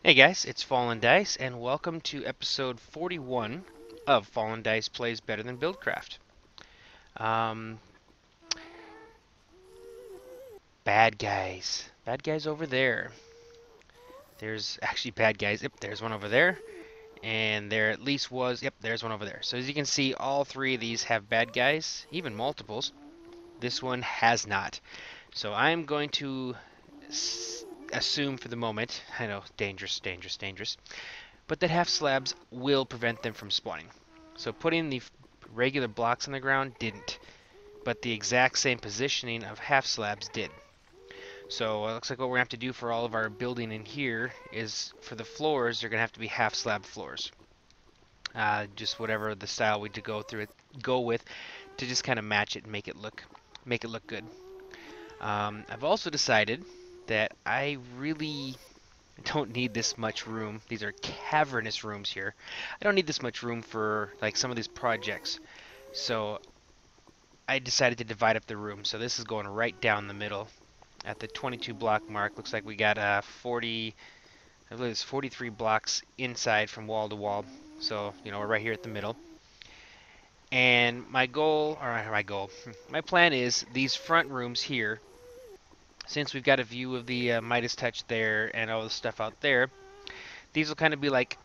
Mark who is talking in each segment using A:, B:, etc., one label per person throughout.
A: Hey guys, it's FallenDice, and welcome to episode 41 of FallenDice Plays Better Than Buildcraft. Um, bad guys. Bad guys over there. There's actually bad guys. Yep, there's one over there. And there at least was, yep, there's one over there. So as you can see, all three of these have bad guys, even multiples. This one has not. So I'm going to assume for the moment, I know, dangerous, dangerous, dangerous, but that half slabs will prevent them from spawning. So putting the regular blocks on the ground didn't, but the exact same positioning of half slabs did. So it looks like what we're going to have to do for all of our building in here is for the floors, they're going to have to be half slab floors. Just whatever the style we go with to just kind of match it and make it look good. I've also decided that I really don't need this much room. These are cavernous rooms here. I don't need this much room for like some of these projects. So I decided to divide up the room. So this is going right down the middle at the 22 block mark. Looks like we got 40, I believe it's 43 blocks inside from wall to wall. So, you know, we're right here at the middle. And my plan is these front rooms here, since we've got a view of the Midas touch there and all the stuff out there, these will kind of be like,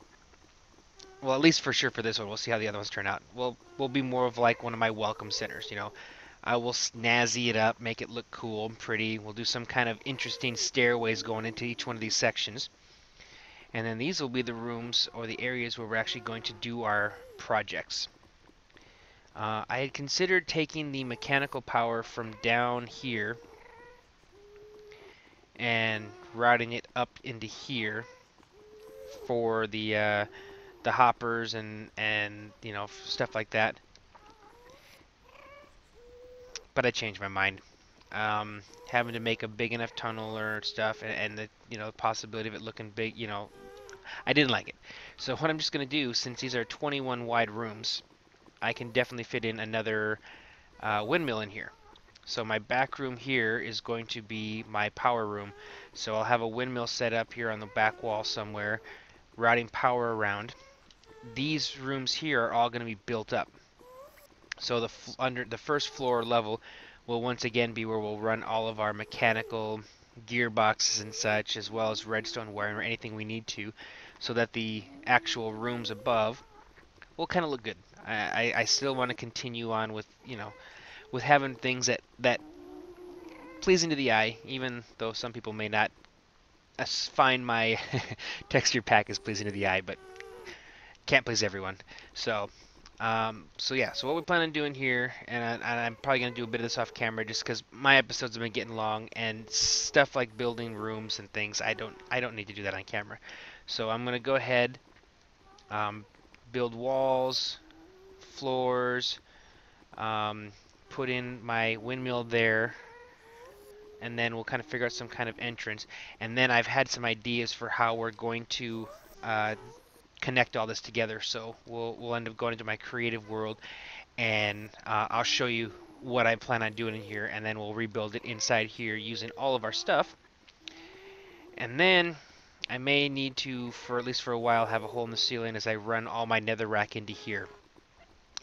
A: well, at least for sure for this one, we'll see how the other ones turn out. We'll be more of like one of my welcome centers, you know. I will snazzy it up, make it look cool and pretty. We'll do some kind of interesting stairways going into each one of these sections. And then these will be the rooms or the areas where we're actually going to do our projects. I had considered taking the mechanical power from down here and routing it up into here for the hoppers and you know, stuff like that. But I changed my mind. Having to make a big enough tunnel or stuff, and the, you know, possibility of it looking big, you know, I didn't like it. So what I'm just gonna do, since these are 21 wide rooms, I can definitely fit in another windmill in here. So my back room here is going to be my power room. So I'll have a windmill set up here on the back wall somewhere, routing power around. These rooms here are all going to be built up. So under the first floor level will once again be where we'll run all of our mechanical gearboxes and such, as well as redstone wiring or anything we need to, so that the actual rooms above will kind of look good. I still want to continue on with, you know, with having things that pleasing to the eye, even though some people may not find my texture pack as pleasing to the eye, but can't please everyone. So yeah, so what we plan on doing here, and I'm probably gonna do a bit of this off camera, just because my episodes have been getting long, and stuff like building rooms and things, I don't need to do that on camera. So I'm gonna go ahead, um, build walls, floors, um, put in my windmill there, and then we'll kind of figure out some kind of entrance. And then I've had some ideas for how we're going to connect all this together. So we'll end up going into my creative world, and I'll show you what I plan on doing in here, and then we'll rebuild it inside here using all of our stuff. And then I may need to, for at least for a while, have a hole in the ceiling as I run all my netherrack into here.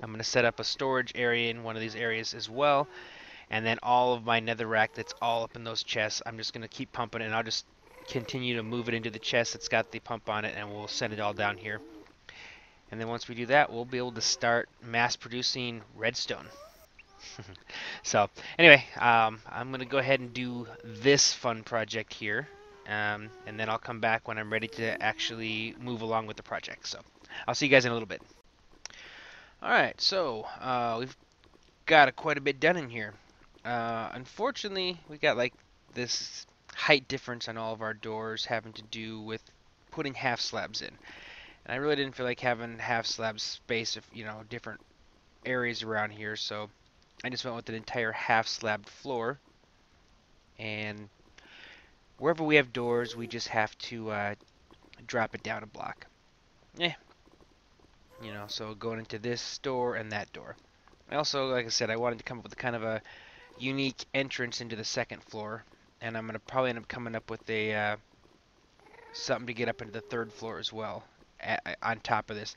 A: I'm going to set up a storage area in one of these areas as well, and then all of my netherrack that's all up in those chests, I'm just going to keep pumping it, and I'll just continue to move it into the chest that's got the pump on it, and we'll send it all down here. And then once we do that, we'll be able to start mass producing redstone. So anyway, I'm going to go ahead and do this fun project here, and then I'll come back when I'm ready to actually move along with the project. So I'll see you guys in a little bit. Alright, so we've got quite a bit done in here. Unfortunately, we got like this height difference on all of our doors having to do with putting half slabs in. And I really didn't feel like having half slab space of, you know, different areas around here, so I just went with an entire half slab floor. And wherever we have doors, we just have to drop it down a block. Yeah, you know, so going into this door and that door. I also, like I said, I wanted to come up with kind of a unique entrance into the second floor, and I'm going to probably end up coming up with a something to get up into the 3rd floor as well. On top of this,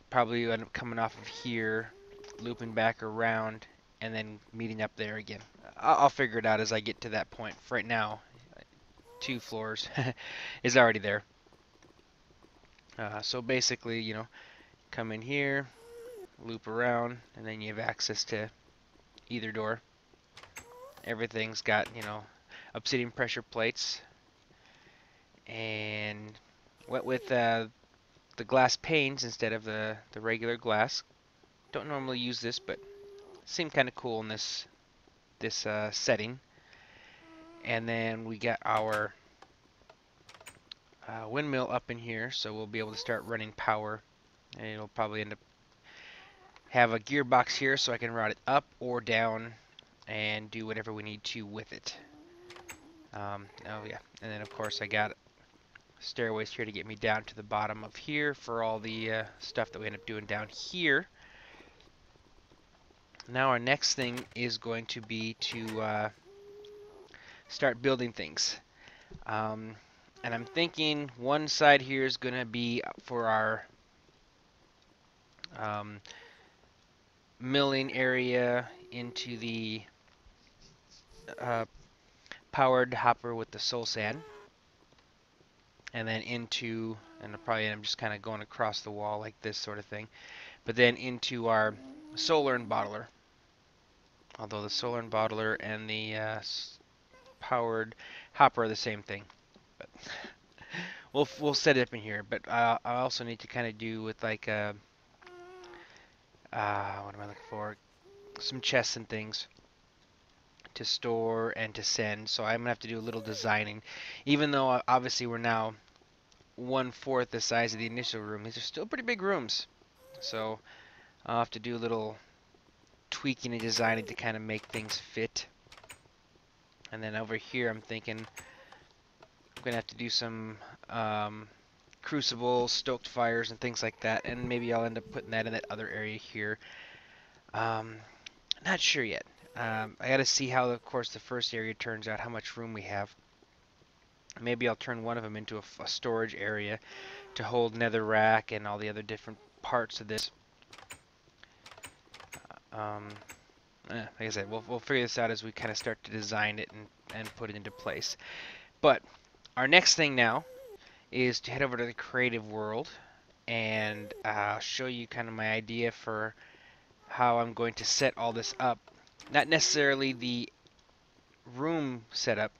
A: probably end up coming off of here, looping back around, and then meeting up there again. I'll figure it out as I get to that point. For right now, 2 floors is already there. So basically, you know, come in here, loop around, and then you have access to either door. Everything's got, you know, obsidian pressure plates, and with the glass panes instead of the regular glass. Don't normally use this, but seemed kind of cool in this setting. And then we got our windmill up in here, so we'll be able to start running power. And it'll probably end up have a gearbox here, so I can route it up or down and do whatever we need to with it. Oh yeah, and then of course I got stairways here to get me down to the bottom of here for all the stuff that we end up doing down here. Now our next thing is going to be to start building things. And I'm thinking one side here is going to be for our milling area into the powered hopper with the soul sand. And then into, and probably I'm just kind of going across the wall like this sort of thing. But then into our solar and bottler. Although the solar and bottler and the powered hopper are the same thing. But we'll set it up in here. But I also need to kind of do with like what am I looking for? Some chests and things to store and to send. So I'm gonna have to do a little designing. Even though obviously we're now 1/4 the size of the initial room, these are still pretty big rooms. So I'll have to do a little tweaking and designing to kind of make things fit. And then over here I'm thinking I'm gonna have to do some crucibles, stoked fires, and things like that. And maybe I'll end up putting that in that other area here. Not sure yet. I gotta see how, of course, the first area turns out, how much room we have. Maybe I'll turn one of them into a storage area to hold nether rack and all the other different parts of this. Like I said, we'll figure this out as we kind of start to design it and put it into place. But our next thing now is to head over to the creative world and show you kind of my idea for how I'm going to set all this up. Not necessarily the room setup,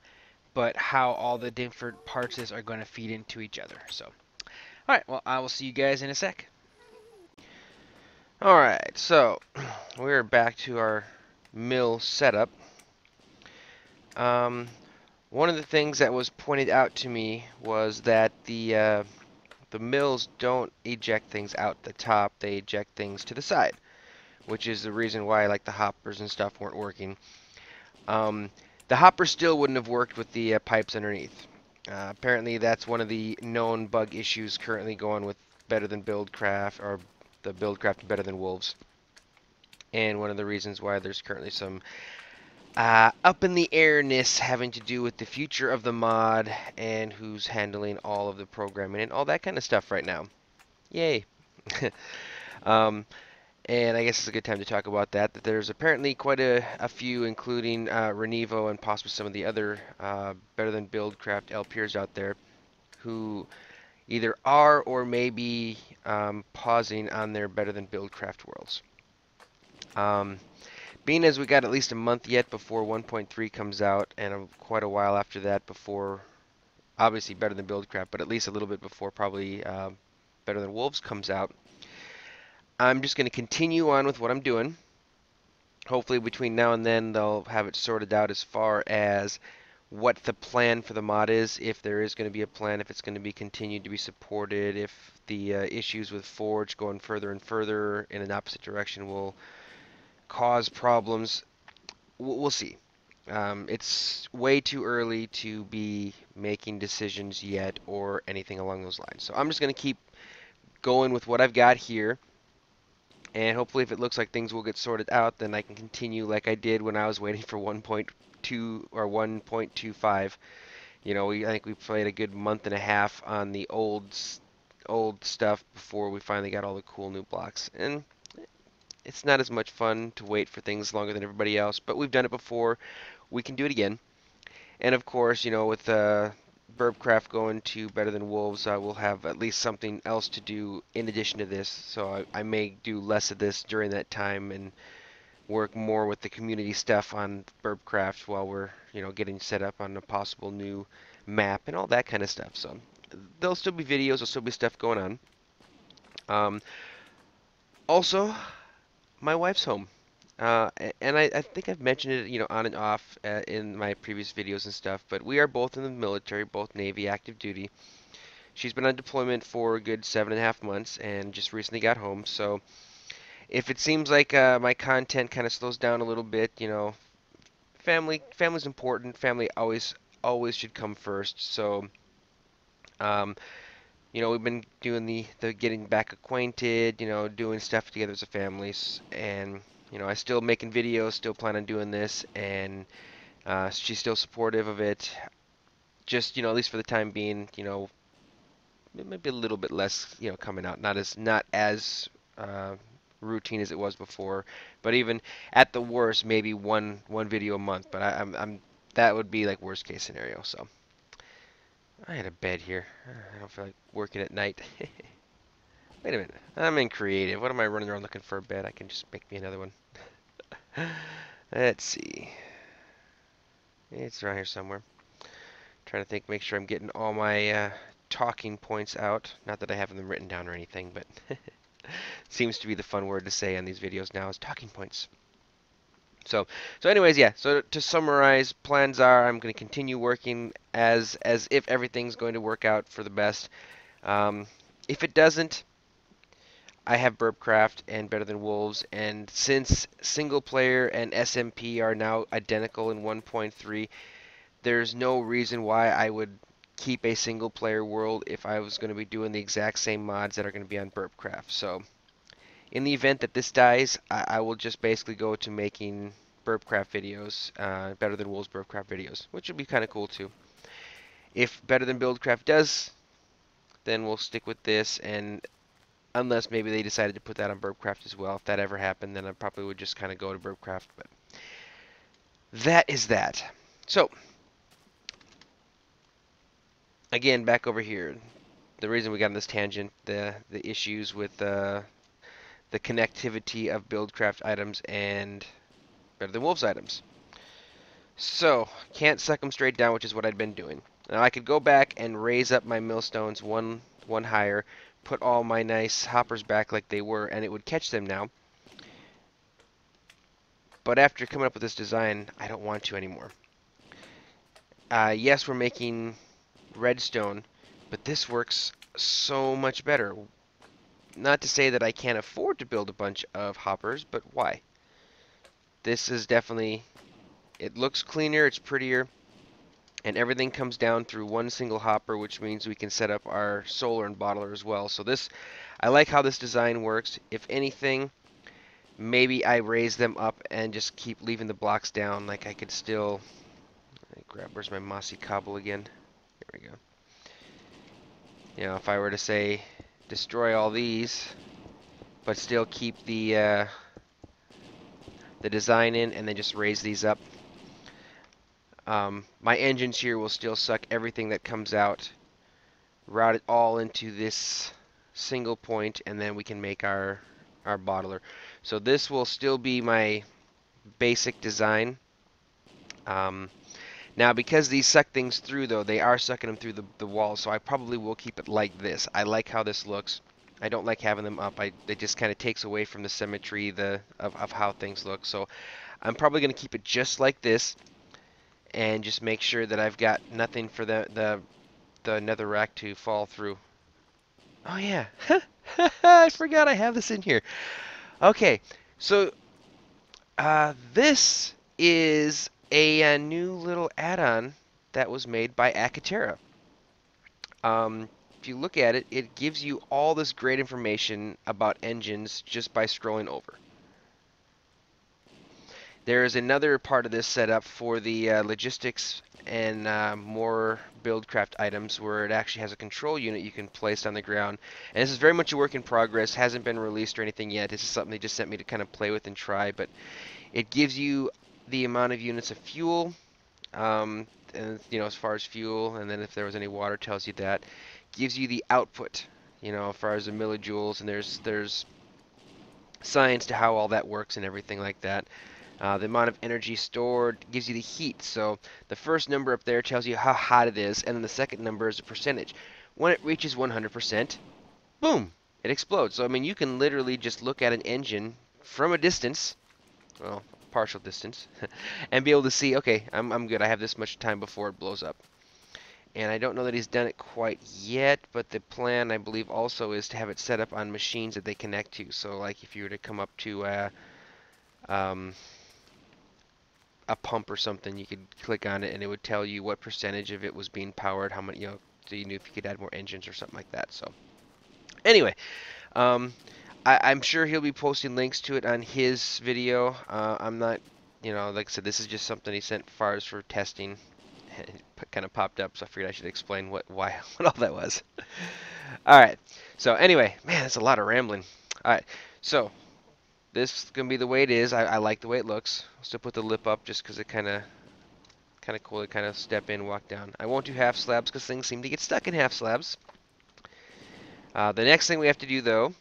A: but how all the different parts are going to feed into each other. So, alright, well, I will see you guys in a sec.
B: Alright, so we're back to our mill setup. One of the things that was pointed out to me was that the mills don't eject things out the top, they eject things to the side, which is the reason why like the hoppers and stuff weren't working. The hopper still wouldn't have worked with the pipes underneath. Apparently that's one of the known bug issues currently going with Better Than Buildcraft, or the Buildcraft Better Than Wolves. And one of the reasons why there's currently some up in the airness having to do with the future of the mod and who's handling all of the programming and all that kind of stuff right now. Yay! And I guess it's a good time to talk about that. That there's apparently quite a few, including RenEvos and possibly some of the other Better Than Buildcraft LPers out there, who either are or may be pausing on their Better Than Buildcraft worlds. Being as we got at least a month yet before 1.3 comes out, and quite a while after that before, obviously Better Than Buildcraft, but at least a little bit before probably Better Than Wolves comes out, I'm just going to continue on with what I'm doing. Hopefully between now and then they'll have it sorted out as far as what the plan for the mod is, if there is going to be a plan, if it's going to be continued to be supported, if the issues with Forge going further and further in an opposite direction will cause problems. We'll see. It's way too early to be making decisions yet or anything along those lines. So I'm just going to keep going with what I've got here. And hopefully if it looks like things will get sorted out, then I can continue like I did when I was waiting for 1.2 or 1.25 I think we played a good month and a half on the old stuff before we finally got all the cool new blocks. And it's not as much fun to wait for things longer than everybody else, but we've done it before. We can do it again. And of course, with Burbcraft going to Better Than Wolves, I will have at least something else to do in addition to this. So I may do less of this during that time and work more with the community stuff on Burbcraft while we're, getting set up on a possible new map and all that kind of stuff. So there'll still be videos, there'll still be stuff going on. Um, Also, my wife's home. And I think I've mentioned it, on and off in my previous videos and stuff, but we are both in the military, both Navy active duty. She's been on deployment for a good 7.5 months and just recently got home. So if it seems like my content kind of slows down a little bit, family's important. Family always should come first. So um, we've been doing the getting back acquainted, doing stuff together as a family, and I still making videos, still plan on doing this, and she's still supportive of it. Just at least for the time being, maybe a little bit less, coming out, not as uh, routine as it was before, but even at the worst, maybe one video a month. But I'm that would be like worst case scenario. So I had a bed here. I don't feel like working at night. Wait a minute. I'm in creative. What am I running around looking for a bed? I can just make me another one. Let's see. It's around here somewhere. Trying to think, make sure I'm getting all my talking points out. Not that I have them written down or anything, but seems to be the fun word to say on these videos now is talking points. So anyways, yeah. So to summarize, plans are I'm going to continue working as if everything's going to work out for the best. If it doesn't, I have Burbcraft and Better Than Wolves, and since single player and SMP are now identical in 1.3, there's no reason why I would keep a single player world if I was going to be doing the exact same mods that are going to be on Burbcraft. So in the event that this dies, I will just basically go to making Burbcraft videos, Better Than Wolves Burbcraft videos, which would be kind of cool too. If Better Than Buildcraft does, then we'll stick with this, and unless maybe they decided to put that on Burbcraft as well. If that ever happened, then I probably would just kind of go to Burbcraft. But that is that. So, again, back over here. The reason we got on this tangent, the issues with the connectivity of Buildcraft items and Better Than Wolves items. So, can't suck them straight down, which is what I'd been doing. Now I could go back and raise up my millstones one higher, put all my nice hoppers back like they were, and it would catch them now. But after coming up with this design, I don't want to anymore. Yes, we're making redstone, but this works so much better. Not to say that I can't afford to build a bunch of hoppers, but why? This is definitely, it looks cleaner, it's prettier, and everything comes down through one single hopper, which means we can set up our solar and bottler as well. So this, I like how this design works. If anything, maybe I raise them up and just keep leaving the blocks down. Like I could still, where's my mossy cobble again? There we go. If I were to say destroy all these, but still keep the design in, and then just raise these up. My engines here will still suck everything that comes out, route it all into this single point, and then we can make our bottler. So this will still be my basic design. Now, because these suck things through, though, they are sucking them through the wall, so I probably will keep it like this. I like how this looks. I don't like having them up. It just kind of takes away from the symmetry of how things look. So I'm probably going to keep it just like this, and just make sure that I've got nothing for the nether rack to fall through. Oh yeah, I forgot I have this in here. Okay, so this is a new little add-on that was made by Akatera. If you look at it, it gives you all this great information about engines just by scrolling over. There is another part of this setup for the logistics and more Buildcraft items where it actually has a control unit you can place on the ground. And this is very much a work in progress, hasn't been released or anything yet. This is something they just sent me to kind of play with and try, but it gives you the amount of units of fuel, and as far as fuel, and then if there was any water, tells you that. Gives you the output, as far as the millijoules, and there's science to how all that works and everything like that. The amount of energy stored gives you the heat. So the first number up there tells you how hot it is, and then the second number is a percentage. When it reaches 100%, boom, it explodes. So I mean, you can literally just look at an engine from a distance, well, partial distance, and be able to see, okay, I'm good. I have this much time before it blows up. And I don't know that he's done it quite yet, but the plan, I believe, also is to have it set up on machines that they connect to. So like if you were to come up to um, a pump or something, you could click on it and it would tell you what percentage of it was being powered, how many, so you knew if you could add more engines or something like that. So anyway, um, I'm sure he'll be posting links to it on his video. I'm not, like I said, this is just something he sent far as for testing. It kind of popped up, so I figured I should explain what all that was. All right. So anyway, man, that's a lot of rambling. All right. So this is gonna be the way it is. I like the way it looks. I'll still put the lip up just because it kind of cool to kind of step in, walk down. I won't do half slabs because things seem to get stuck in half slabs. The next thing we have to do though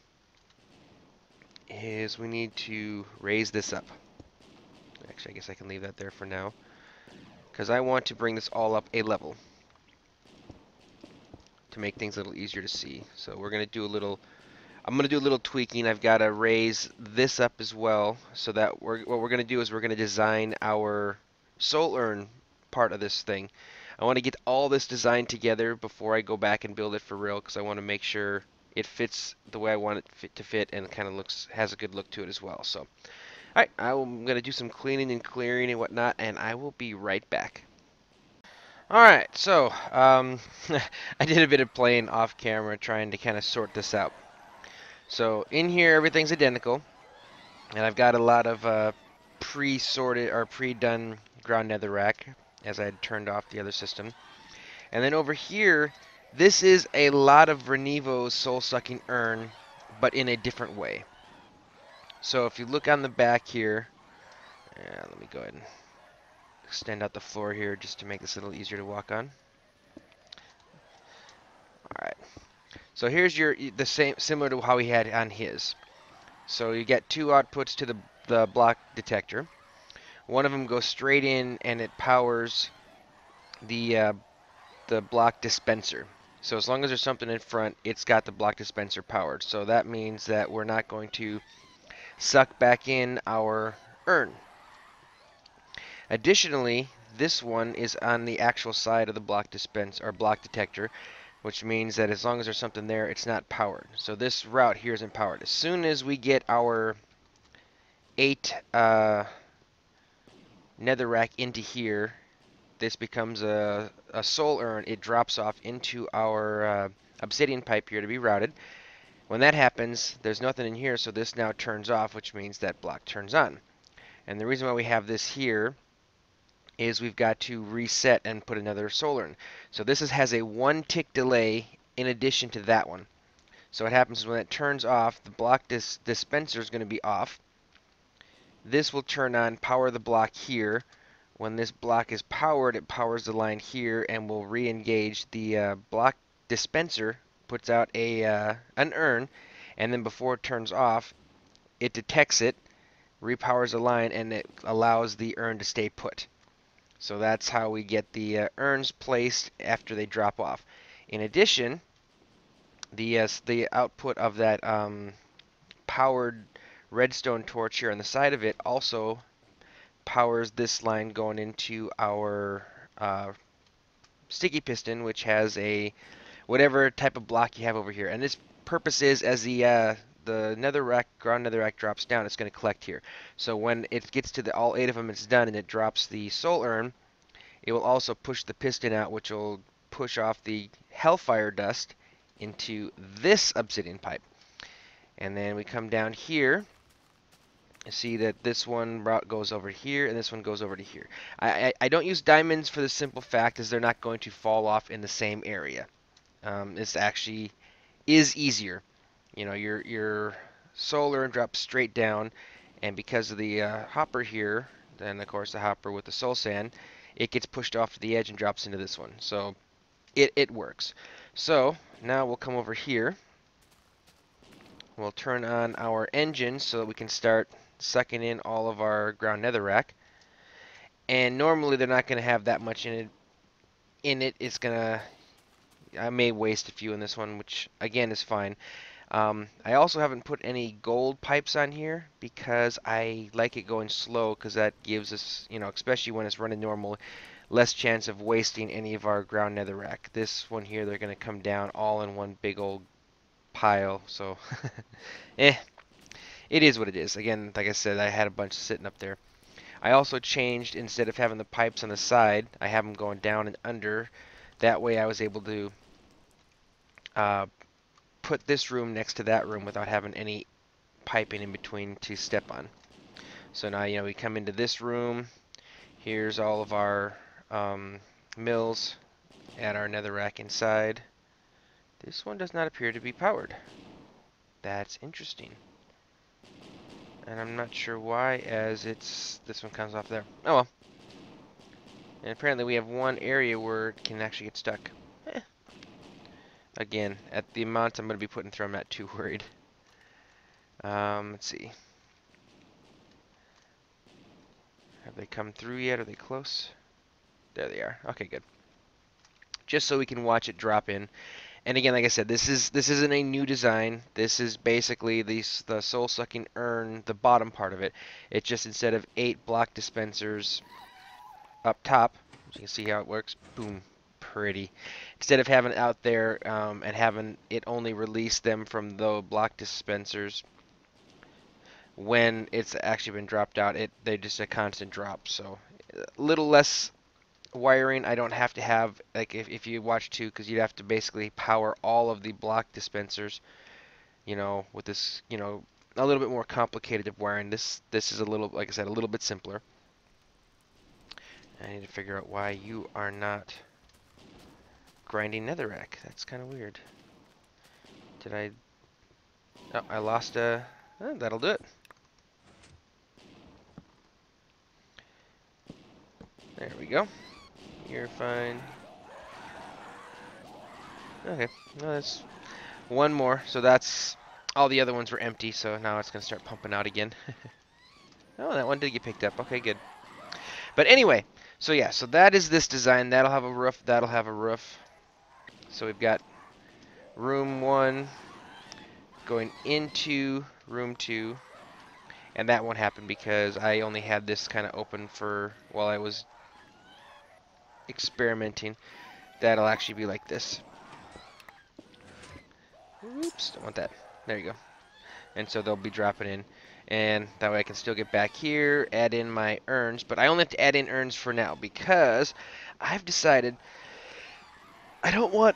B: is we need to raise this up. Actually, I guess I can leave that there for now because I want to bring this all up a level to make things a little easier to see. So we're gonna do a little. I'm going to do a little tweaking. I've got to raise this up as well so that what we're going to do is we're going to design our soul urn part of this thing. I want to get all this designed together before I go back and build it for real because I want to make sure it fits the way I want it to fit and kind of has a good look to it as well. So, alright, I'm going to do some cleaning and clearing and whatnot, and I will be right back. Alright, so I did a bit of playing off camera trying to kind of sort this out. So in here, everything's identical, and I've got a lot of pre-sorted or pre-done ground netherrack as I had turned off the other system. And then over here, this is a lot of RenEvos soul-sucking urn, but in a different way. So if you look on the back here, let me go ahead and extend out the floor here just to make this a little easier to walk on. All right. So here's the same, similar to how he had on his. So you get two outputs to the block detector. One of them goes straight in and it powers the block dispenser. So as long as there's something in front, it's got the block dispenser powered. So that means that we're not going to suck back in our urn. Additionally, this one is on the actual side of the block detector, which means that as long as there's something there, it's not powered. So this route here isn't powered. As soon as we get our 8 netherrack into here, this becomes a soul urn. It drops off into our obsidian pipe here to be routed. When that happens, there's nothing in here, so this now turns off, which means that block turns on. And the reason why we have this here is we've got to reset and put another soul urn. So this has a 1 tick delay in addition to that one. So what happens is when it turns off, the block dispenser is going to be off. This will turn on, power the block here. When this block is powered, it powers the line here and will re-engage the block dispenser, puts out an urn, and then before it turns off, it detects it, repowers the line, and it allows the urn to stay put. So that's how we get the urns placed after they drop off. In addition, the output of that powered redstone torch here on the side of it also powers this line going into our sticky piston, which has a whatever type of block you have over here. And this purpose is as the ground netherrack drops down, it's going to collect here. So when it gets to all 8 of them, it's done, and it drops the soul urn, it will also push the piston out, which will push off the helfire dust into this obsidian pipe. And then we come down here, You see that this one route goes over here and this one goes over to here. I don't use diamonds for the simple fact is they're not going to fall off in the same area. This actually is easier. You know, your solar drops straight down, and because of the hopper here, then of course the hopper with the soul sand, it gets pushed off to the edge and drops into this one. So it works. So now we'll come over here. We'll turn on our engine so that we can start sucking in all of our ground netherrack. And normally they're not going to have that much in it. It's gonna. I may waste a few in this one, which again is fine. I also haven't put any gold pipes on here because I like it going slow because that gives us, you know, especially when it's running normal, less chance of wasting any of our ground netherrack. This one here, they're going to come down all in one big old pile. So, eh, it is what it is. Again, like I said, I had a bunch sitting up there. I also changed, instead of having the pipes on the side, I have them going down and under. That way I was able to uh, put this room next to that room without having any piping in between to step on. So now, you know, we come into this room. Here's all of our mills and our netherrack inside. This one does not appear to be powered. That's interesting. And I'm not sure why, as this one comes off there. Oh well. And apparently we have one area where it can actually get stuck. Eh. Again, at the amount I'm going to be putting through, I'm not too worried. Let's see. Have they come through yet? Are they close? There they are. Okay, good. Just so we can watch it drop in. And again, like I said, this isn't a new design. This is basically the soul-sucking urn, the bottom part of it. It's just instead of 8 block dispensers up top, you can see how it works. Boom, pretty. Instead of having it out there and having it only release them from the block dispensers, when it's actually been dropped out, they're just a constant drop. So a little less wiring. I don't have to have, like, if you watch too, because you'd have to basically power all of the block dispensers, you know, with this, you know, a little bit more complicated of wiring. This is a little, like I said, a little bit simpler. I need to figure out why you are not grinding netherrack. That's kind of weird. Did I? Oh, I lost a. Oh, that'll do it. There we go. You're fine. Okay, no, that's one more. So that's all the other ones were empty. So now it's gonna start pumping out again. Oh, that one did get picked up. Okay, good. But anyway, so yeah, so that is this design. That'll have a roof. That'll have a roof. So we've got room 1 going into room 2. And that won't happen because I only had this kind of open for while I was experimenting. That'll actually be like this. Oops, don't want that. There you go. And so they'll be dropping in. And that way I can still get back here, add in my urns. But I only have to add in urns for now because I've decided I don't want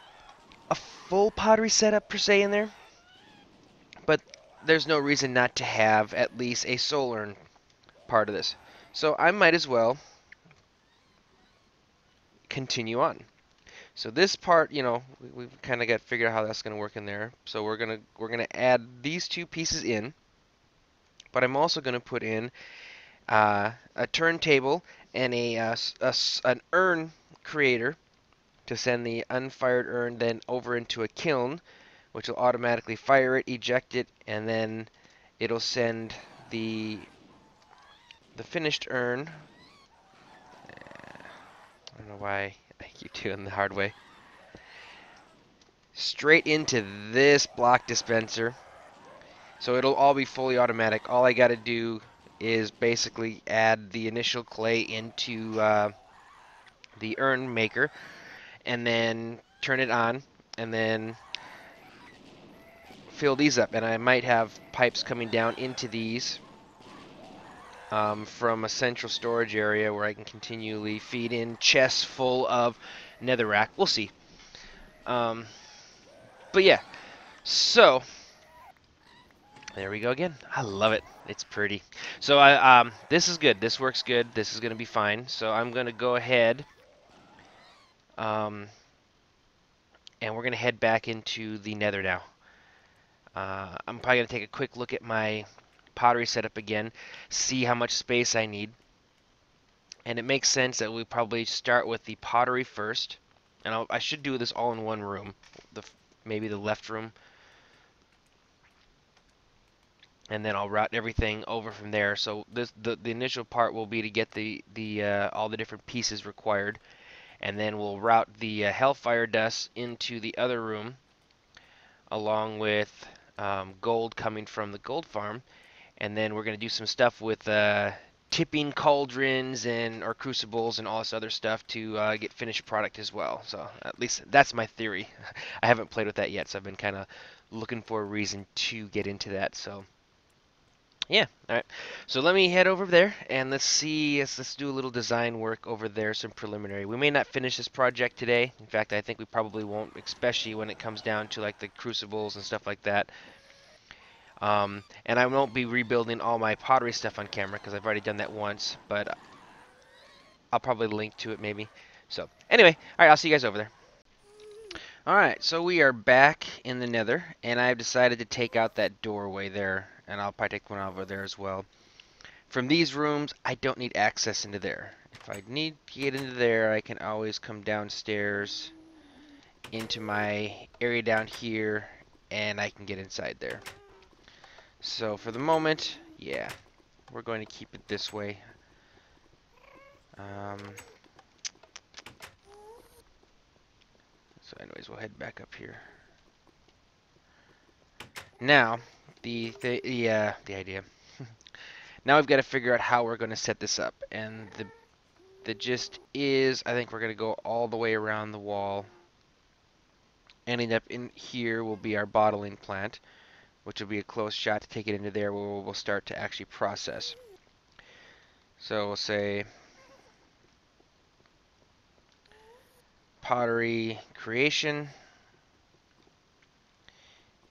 B: a full pottery setup per se in there. But there's no reason not to have at least a soul urn part of this. So I might as well continue on. So this part, you know, we've kind of got to figure out how that's going to work in there. So we're gonna add these 2 pieces in, but I'm also going to put in a turntable and an urn creator to send the unfired urn then over into a kiln, which will automatically fire it, eject it, and then it'll send the finished urn. I don't know why I keep doing the hard way. Straight into this block dispenser. So it'll all be fully automatic. All I got to do is basically add the initial clay into the urn maker and then turn it on and then fill these up. And I might have pipes coming down into these from a central storage area where I can continually feed in chests full of netherrack. We'll see. But yeah, so
A: There we go again. I love it. It's pretty. So this is good. This works good. This is gonna be fine. So I'm gonna go ahead, um, and we're gonna head back into the Nether now. I'm probably gonna take a quick look at my pottery setup again, see how much space I need, and it makes sense that we probably start with the pottery first. And I should do this all in one room, maybe the left room, and then I'll route everything over from there. So the initial part will be to get the all the different pieces required, and then we'll route the hellfire dust into the other room, along with gold coming from the gold farm, and then we're gonna do some stuff with tipping cauldrons and or crucibles and all this other stuff to get finished product as well. So at least that's my theory. I haven't played with that yet, so I've been kind of looking for a reason to get into that. So yeah, all right. So let me head over there and let's see. Let's do a little design work over there, some preliminary. We may not finish this project today. In fact, I think we probably won't, especially when it comes down to like the crucibles and stuff like that. And I won't be rebuilding all my pottery stuff on camera because I've already done that once, but I'll probably link to it maybe. So anyway, all right, I'll see you guys over there. All right, so we are back in the Nether, and I've decided to take out that doorway there, and I'll probably take one over there as well. From these rooms, I don't need access into there. If I need to get into there, I can always come downstairs into my area down here, and I can get inside there. So for the moment, yeah, we're going to keep it this way. So anyways, we'll head back up here. Now, the idea. Now we've got to figure out how we're going to set this up, and the gist is, I think we're going to go all the way around the wall. Ending up in here will be our bottling plant, which will be a close shot to take it into there where we'll start to actually process. So we'll say pottery creation.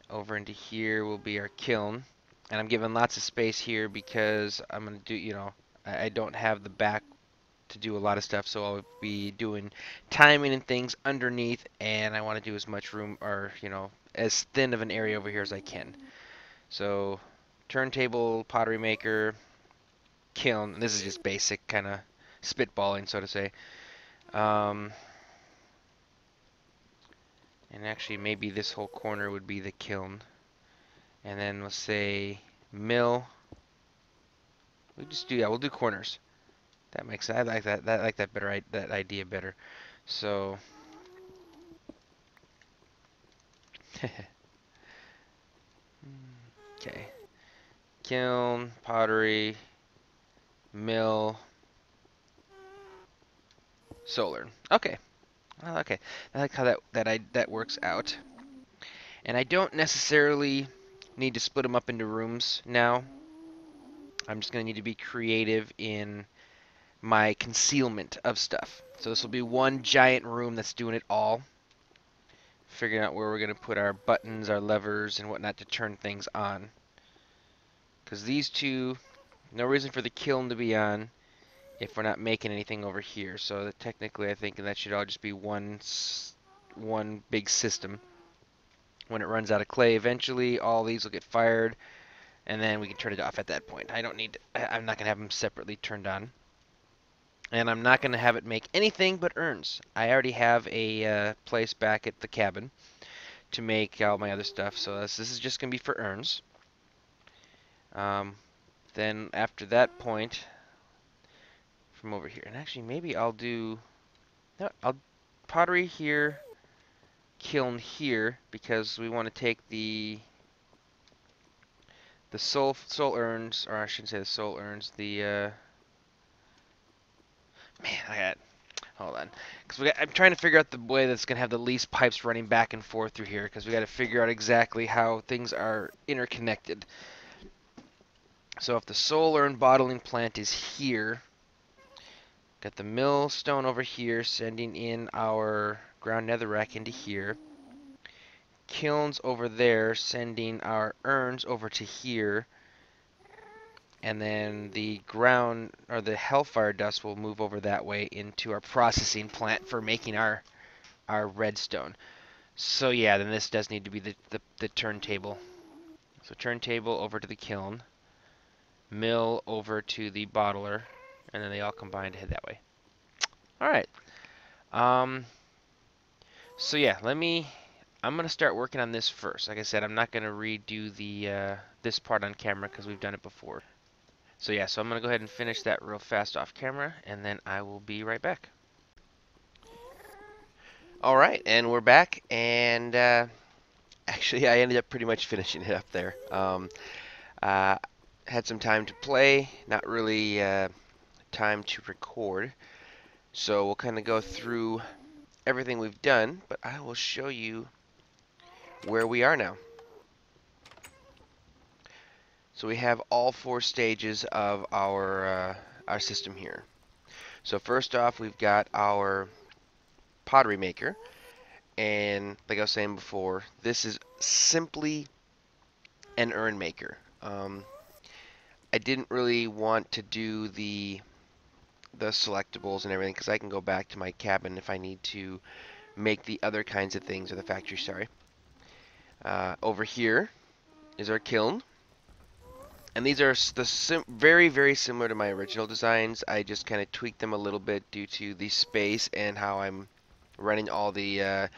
A: Over into here will be our kiln. And I'm giving lots of space here because I'm going to do, I don't have the back to do a lot of stuff, so I'll be doing timing and things underneath, and I want to do as much room, or, as thin of an area over here as I can. So, turntable, pottery maker, kiln. This is just basic kind of spitballing, so to say. And actually, maybe this whole corner would be the kiln. And then let's say mill. We'll do corners. That makes I like that. I like that better. That idea better. So. Okay. Kiln, pottery, mill, solar. Okay. Well, okay. I like how that works out. And I don't necessarily need to split them up into rooms now. I'm just going to need to be creative in my concealment of stuff. So this will be one giant room that's doing it all. Figuring out where we're going to put our buttons, our levers, and whatnot to turn things on. Because these two, no reason for the kiln to be on if we're not making anything over here. So that technically I think that should all just be one big system. When it runs out of clay eventually, all these will get fired, and then we can turn it off at that point. I'm not going to have them separately turned on. And I'm not going to have it make anything but urns. I already have a place back at the cabin to make all my other stuff, so this is just going to be for urns. Then after that point, from over here, and actually maybe I'll do, no, I'll pottery here, kiln here, because we want to take the soul urns, or I shouldn't say the soul urns, the man, hold on, because I'm trying to figure out the way that's gonna have the least pipes running back and forth through here, because we got to figure out exactly how things are interconnected. So if the soul urn bottling plant is here, got the millstone over here sending in our ground netherrack into here.
B: kilns over there, sending our urns over to here, and then the ground or the hellfire dust will move over that way into our processing plant for making our redstone. So yeah, then this does need to be the turntable. So turntable over to the kiln, mill over to the bottler, and then they all combine to head that way. All right. Um, so yeah, I'm gonna start working on this first. Like I said, I'm not gonna redo the this part on camera because we've done it before. So yeah, so I'm gonna go ahead and finish that real fast off camera, and then I will be right back. All right, and we're back, and actually I ended up pretty much finishing it up there. Uh, had some time to play, not really time to record. So we'll kind of go through everything we've done, but I will show you where we are now. So we have all 4 stages of our system here. So first off, we've got our pottery maker, and like I was saying before, this is simply an urn maker. I didn't really want to do the selectables and everything because I can go back to my cabin if I need to make the other kinds of things, or the factory, sorry. Over here is our kiln. And these are very, very similar to my original designs. I just kind of tweaked them a little bit due to the space and how I'm running all the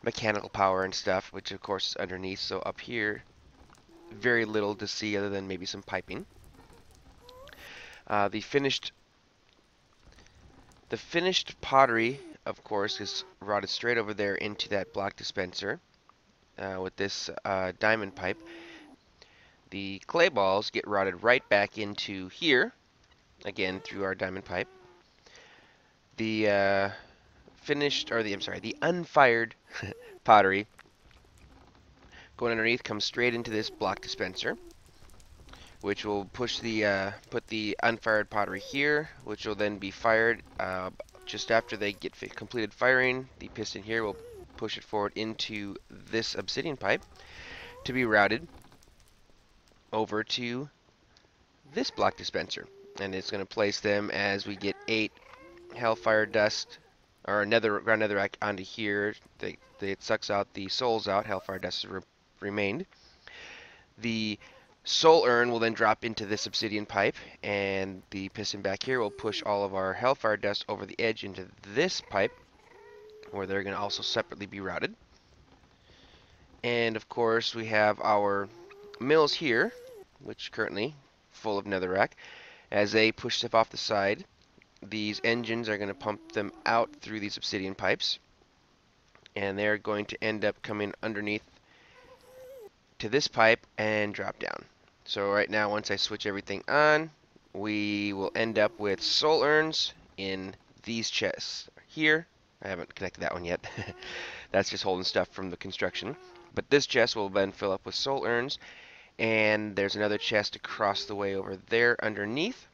B: mechanical power and stuff, which of course is underneath. So up here, very little to see other than maybe some piping. The finished pottery, of course, is routed straight over there into that block dispenser with this diamond pipe. The clay balls get routed right back into here, again through our diamond pipe. The the unfired pottery going underneath comes straight into this block dispenser, which will push the put the unfired pottery here, which will then be fired just after they get completed firing. The piston here will push it forward into this obsidian pipe to be routed over to this block dispenser, and it's going to place them as we get 8 hellfire dust or ground netherrack onto here. It sucks out the souls out. Hellfire dust has remained. The soul urn will then drop into this obsidian pipe, and the piston back here will push all of our hellfire dust over the edge into this pipe, where they're going to also separately be routed. And of course, we have our mills here, which currently full of netherrack. As they push stuff off the side, these engines are going to pump them out through these obsidian pipes, and they're going to end up coming underneath to this pipe and drop down. So right now, once I switch everything on, we will end up with soul urns in these chests here. I haven't connected that one yet. That's just holding stuff from the construction. But this chest will then fill up with soul urns, and there's another chest across the way over there underneath.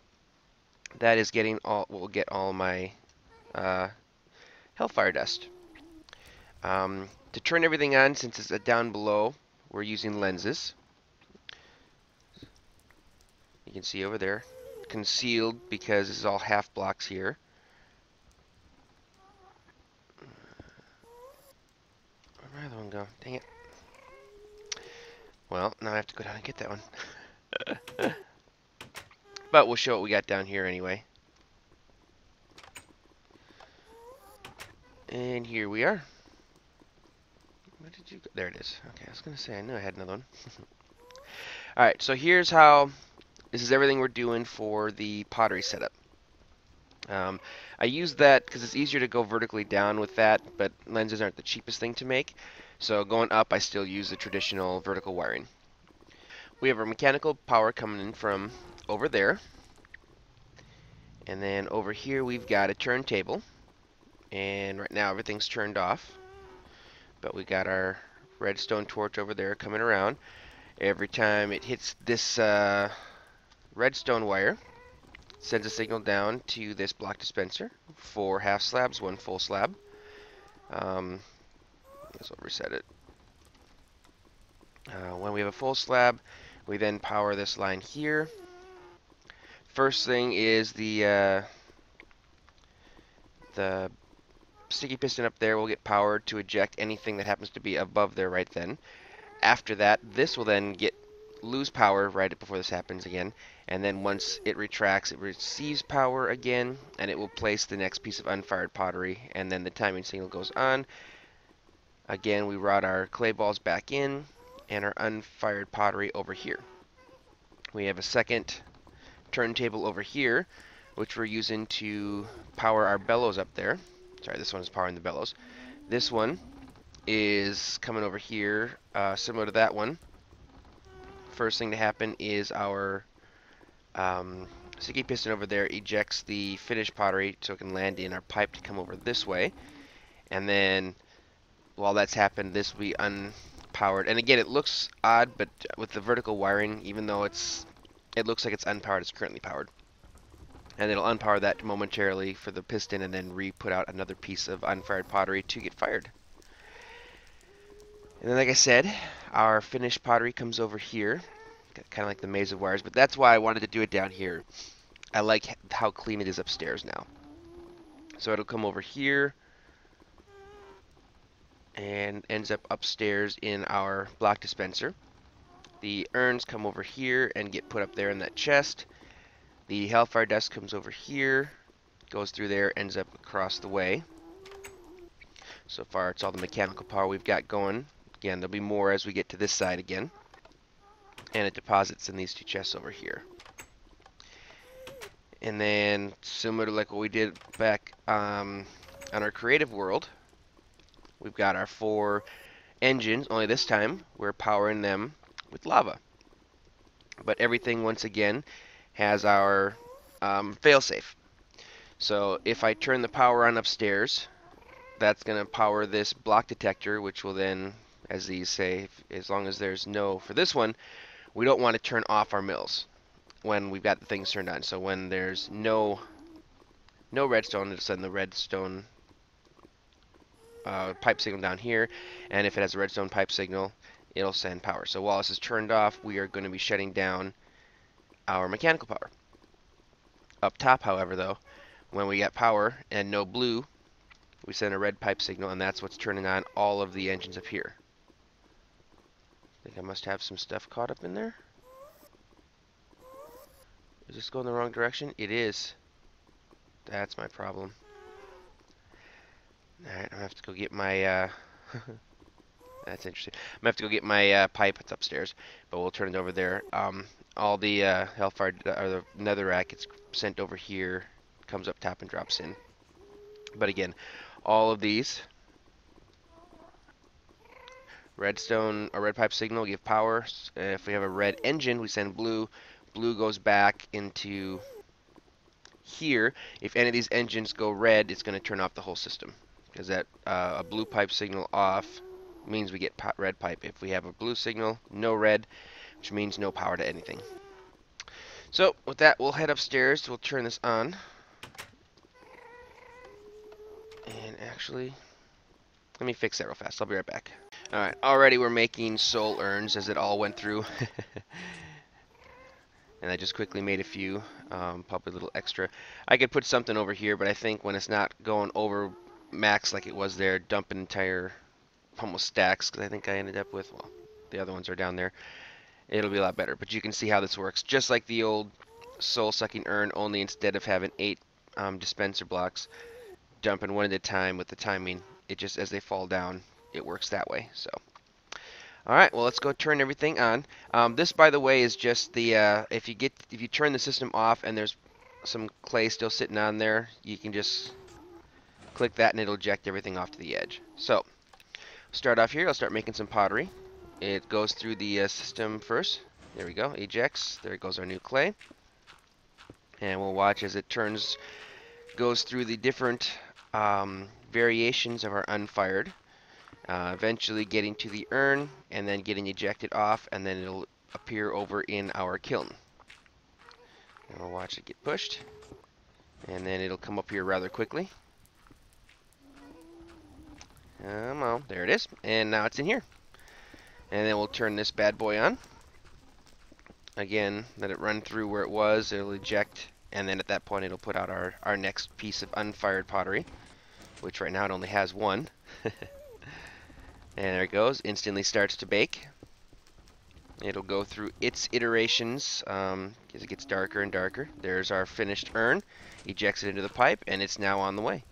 B: That is will get all my hellfire dust. To turn everything on, since it's down below, we're using lenses. You can see over there, concealed because this is all half blocks here. Where'd my other one go? Dang it. Well, now I have to go down and get that one. But we'll show what we got down here anyway. And here we are. Where did you go? There it is. Okay, I was going to say, I knew I had another one. Alright, so here's how, this is everything we're doing for the pottery setup. I use that because it's easier to go vertically down with that, but lenses aren't the cheapest thing to make. So going up, I still use the traditional vertical wiring. We have our mechanical power coming in from over there. And then over here we've got a turntable. And right now everything's turned off. But we got our redstone torch over there coming around. Every time it hits this redstone wire, it sends a signal down to this block dispenser. 4 half slabs, 1 full slab. Let's reset it. When we have a full slab, we then power this line here. First thing is the sticky piston up there will get powered to eject anything that happens to be above there right then. After that, this will then lose power right before this happens again, and then once it retracts, it receives power again, and it will place the next piece of unfired pottery, and then the timing signal goes on. Again, we route our clay balls back in, and our unfired pottery over here. We have a second turntable over here, which we're using to power our bellows up there. Sorry, this one is powering the bellows. This one is coming over here, similar to that one. First thing to happen is our sticky piston over there ejects the finished pottery so it can land in our pipe to come over this way. And then while that's happened, this will be unpowered. And again, it looks odd, but with the vertical wiring, even though it looks like it's unpowered, it's currently powered. And it'll unpower that momentarily for the piston and then re-put out another piece of unfired pottery to get fired. And then, like I said, our finished pottery comes over here, kind of like the maze of wires, but that's why I wanted to do it down here. I like how clean it is upstairs now. So it'll come over here and ends up upstairs in our block dispenser. The urns come over here and get put up there in that chest. The hellfire dust comes over here, goes through there, ends up across the way. So far, it's all the mechanical power we've got going. Again, there'll be more as we get to this side again. And it deposits in these two chests over here. And then, similar to like what we did back on our creative world, we've got our 4 engines, only this time we're powering them with lava. But everything, once again, has our failsafe. So if I turn the power on upstairs, that's going to power this block detector, which will then, as these say, as long as there's no, for this one, we don't want to turn off our mills when we've got the things turned on. So when there's no redstone, it'll send the redstone pipe signal down here, and if it has a redstone pipe signal, it'll send power. So while this is turned off, we are going to be shutting down our mechanical power. Up top, however, though, when we get power and no blue, we send a red pipe signal, and that's what's turning on all of the engines up here. I think I must have some stuff caught up in there. Is this going the wrong direction? It is. That's my problem. Alright, I'm going to have to go get my, that's interesting. I'm going to have to go get my pipe. It's upstairs, but we'll turn it over there. All the hellfire, or the netherrack gets sent over here, comes up top and drops in. But again, all of these, redstone or red pipe signal give power. If we have a red engine, we send blue. Blue goes back into here. If any of these engines go red, it's going to turn off the whole system, because that a blue pipe signal off means we get red pipe. If we have a blue signal, no red, which means no power to anything. So with that, we'll head upstairs. We'll turn this on. And actually, let me fix that real fast. I'll be right back. Alright, already we're making soul urns as it all went through. And I just quickly made a few, probably a little extra. I could put something over here, but I think when it's not going over max like it was there, dumping entire almost stacks, because I think I ended up with, well, the other ones are down there. It'll be a lot better. But you can see how this works. Just like the old soul-sucking urn, only instead of having 8 dispenser blocks, dumping one at a time with the timing, it just, as they fall down, it works that way. So, all right, well, let's go turn everything on. This, by the way, is just the if you turn the system off and there's some clay still sitting on there, you can just click that and it'll eject everything off to the edge. So, start off here. I'll start making some pottery. It goes through the system first. There we go. Ejects. There goes our new clay. And we'll watch as it goes through the different variations of our unfired. Eventually getting to the urn and then getting ejected off, and then it'll appear over in our kiln. And we'll watch it get pushed, and then it'll come up here rather quickly. Well, there it is, and now it's in here. And then we'll turn this bad boy on. Again, let it run through where it was. It'll eject, and then at that point it'll put out our next piece of unfired pottery, which right now it only has one. And there it goes. Instantly starts to bake. It'll go through its iterations as it gets darker and darker. There's our finished urn. Ejects it into the pipe, and it's now on the way.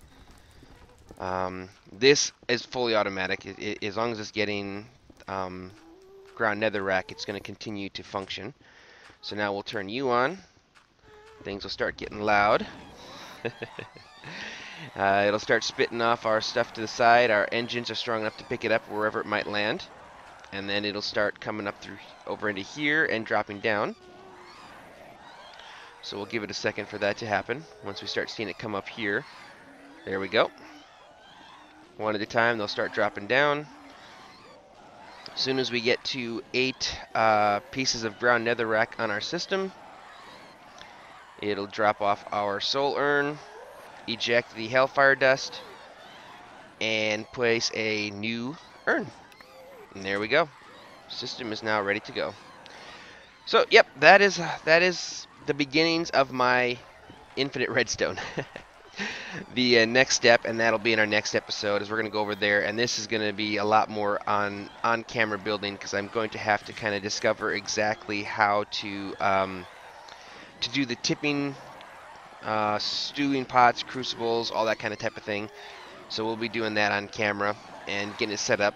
B: This is fully automatic. As long as it's getting ground nether rack, it's going to continue to function. So now we'll turn you on. Things will start getting loud. It'll start spitting off our stuff to the side. Our engines are strong enough to pick it up wherever it might land. And then it'll start coming up through over into here and dropping down. So we'll give it a second for that to happen. Once we start seeing it come up here, there we go. One at a time, they'll start dropping down. As soon as we get to 8 pieces of ground netherrack on our system, it'll drop off our soul urn, eject the hellfire dust, and place a new urn. And there we go. System is now ready to go. So, yep, that is the beginnings of my infinite redstone. The next step, and that'll be in our next episode, is we're going to go over there, and this is going to be a lot more on-camera building, because I'm going to have to kind of discover exactly how to do the tipping, stewing pots, crucibles, all that kind of type of thing. So we'll be doing that on camera and getting it set up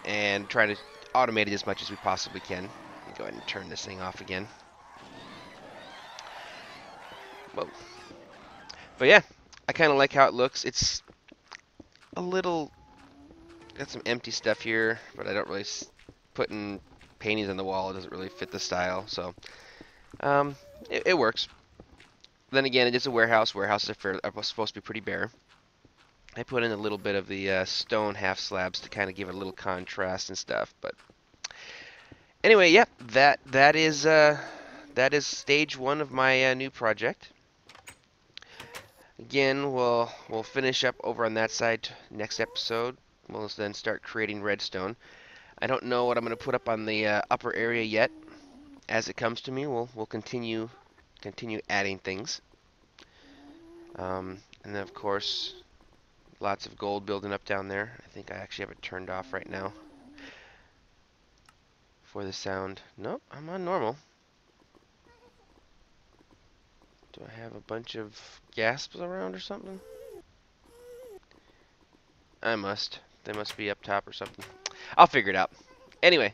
B: and trying to automate it as much as we possibly can. Go ahead and turn this thing off again. Whoa. But yeah, I kind of like how it looks. It's a little, got some empty stuff here, but I don't really, putting paintings on the wall, it doesn't really fit the style, so it works. Then again, it is a warehouse. Warehouses are supposed to be pretty bare. I put in a little bit of the stone half slabs to kind of give it a little contrast and stuff, but anyway, yeah, that is stage 1 of my new project. Again, we'll finish up over on that side next episode. We'll then start creating redstone. I don't know what I'm going to put up on the upper area yet. As it comes to me, we'll continue adding things. And then of course, lots of gold building up down there. I think I actually have it turned off right now for the sound. Nope, I'm on normal. Do I have a bunch of gasps around or something? I must. They must be up top or something. I'll figure it out. Anyway,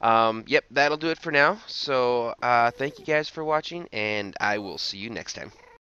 B: yep, that'll do it for now. So, thank you guys for watching, and I will see you next time.